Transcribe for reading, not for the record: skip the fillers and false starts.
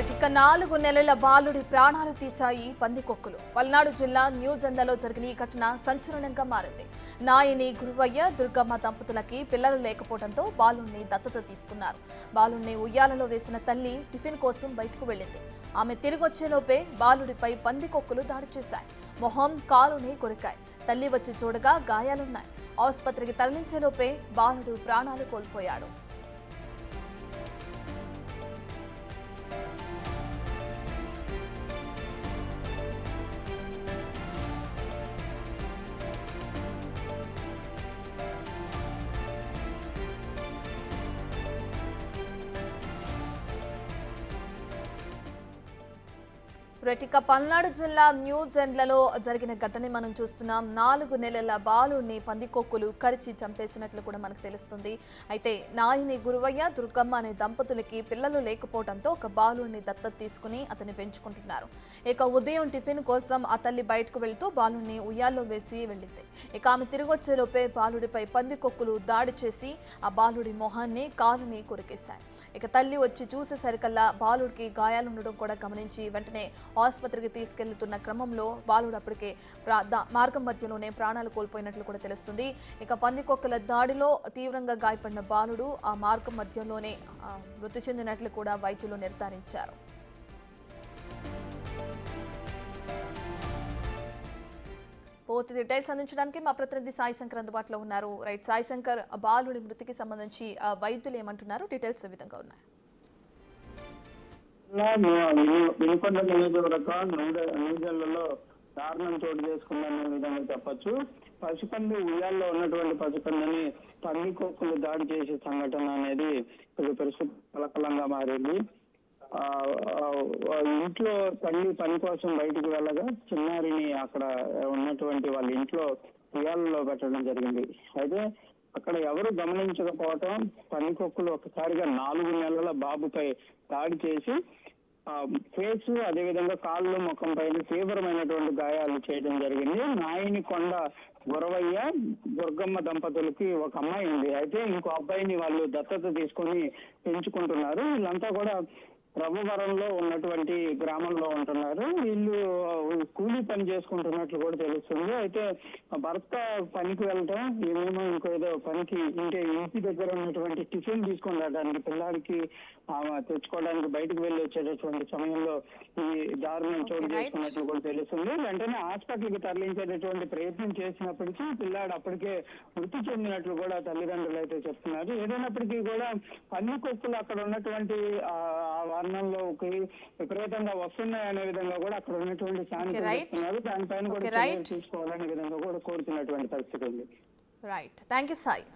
ఇక 4 నెలల బాలుడి ప్రాణాలు తీశాయి పందికొక్కులు. పల్నాడు జిల్లా న్యూజెండ్లలో జరిగిన ఈ ఘటన సంచలనంగా మారింది. నాయని గురువయ్య దుర్గమ్మ దంపతులకి పిల్లలు లేకపోవడంతో బాలుడిని దత్తత తీసుకున్నారు. బాలుడిని ఉయ్యాలలో వేసిన తల్లి టిఫిన్ కోసం బయటకు వెళ్లింది. ఆమె తిరిగొచ్చేలోపే బాలుడిపై పందికొక్కులు దాడి చేశాయి. మొహం, కాలుని కొరికాయి. తల్లి వచ్చి చూడగా గాయాలున్నాయి. ఆసుపత్రికి తరలించేలోపే బాలుడు ప్రాణాలు కోల్పోయాడు. ఇక పల్నాడు జిల్లా న్యూజెండ్లలో జరిగిన ఘటన మనం చూస్తున్నాం. 4 నెలల బాలుడిని పందికొక్కులు కరిచి చంపేసినట్లు కూడా మనకు తెలుస్తుంది. అయితే నాయని గురువయ్య దుర్గమ్మ అనే దంపతులకి పిల్లలు లేకపోవడంతో ఒక బాలుడిని దత్తత తీసుకుని అతన్ని పెంచుకుంటున్నారు. ఇక ఉదయం టిఫిన్ కోసం ఆ తల్లి బయటకు వెళ్తూ బాలుడిని ఉయ్యాల్లో వేసి వెళ్ళింది. ఇక ఆమె తిరిగొచ్చేలోపే బాలుడిపై పందికొక్కులు దాడి చేసి ఆ బాలుడి మొహాన్ని, కాలుని కొరికేశాయి. ఇక తల్లి వచ్చి చూసేసరికల్లా బాలుడికి గాయాలుండడం కూడా గమనించి వెంటనే ఆసుపత్రికి తీసుకెళ్తున్న క్రమంలో బాలుడు అప్పటికే మార్గం మధ్యలోనే ప్రాణాలు కోల్పోయినట్లు కూడా తెలుస్తుంది. ఇక పందికొక్కుల దాడిలో తీవ్రంగా గాయపడిన బాలుడు ఆ మార్గం మధ్యలోనే మృతి చెందినట్లు కూడా వైద్యులు నిర్ధారించారు. పూర్తి డీటెయిల్స్ అందించడానికి మా ప్రతినిధి సాయి శంకర్ అందుబాటులో ఉన్నారు. రైట్ సాయి శంకర్, బాలుడి మృతికి సంబంధించి వైద్యులు ఏమంటున్నారు? డీటెయిల్స్ ఏ విధంగా ఉన్నాయి? వినుకొండ నియోజకవర్గం న్యూజెండ్లలో దారుణం చోటు చేసుకుందనే విధంగా చెప్పొచ్చు. పసికందు ఉయ్యాల్లో ఉన్నటువంటి పసికందుని పందికొక్కులు దాడి చేసే సంఘటన అనేది పరిస్థితి కలకలంగా మారింది. ఇంట్లో తల్లి పని కోసం బయటకు వెళ్ళగా చిన్నారిని అక్కడ ఉన్నటువంటి వాళ్ళ ఇంట్లో ఉయ్యాలలో పెట్టడం జరిగింది. అయితే అక్కడ ఎవరు గమనించకపోవటం, పందికొక్కులు ఒకసారిగా 4 నెలల బాబుపై దాడి చేసి ఫేస్ అదేవిధంగా కాళ్ళు, ముఖం పైన తీవ్రమైనటువంటి గాయాలు చేయడం జరిగింది. నాయని కొండ గురవయ్య దుర్గమ్మ దంపతులకి ఒక అమ్మాయి ఉంది. అయితే ఇంకో అబ్బాయిని వాళ్ళు దత్తత తీసుకొని పెంచుకుంటున్నారు. వీళ్ళంతా కూడా ప్రభువరంలో ఉన్నటువంటి గ్రామంలో ఉంటున్నారు. వీళ్ళు కూలీ పని చేసుకుంటున్నట్లు కూడా తెలుస్తుంది. అయితే భర్త పనికి వెళ్ళటం, ఏమేమో ఇంకో ఏదో పనికి ఇంటి దగ్గర ఉన్నటువంటి టిఫిన్ తీసుకొని రావడానికి పిల్లాడికి తెచ్చుకోవడానికి బయటకు వెళ్ళి వచ్చేటటువంటి సమయంలో ఈ దారుణం చోటు చేసుకున్నట్లు కూడా తెలుస్తుంది. వెంటనే హాస్పిటల్కి తరలించేటటువంటి ప్రయత్నం చేసినప్పటికీ పిల్లాడు అప్పటికే మృతి చెందినట్లు కూడా తల్లిదండ్రులు అయితే చెప్తున్నారు. ఏదైనప్పటికీ కూడా పందికొక్కులు అక్కడ ఉన్నటువంటి వర్ణంలో విపరీతంగా వస్తున్నాయి అనే విధంగా కూడా అక్కడ ఉన్నటువంటి శాంతి చెప్తున్నారు. దానిపైన కూడా తీసుకోవాలనే విధంగా కూడా కోరుతున్నటువంటి పరిస్థితి ఉంది. Right, thank you Sai.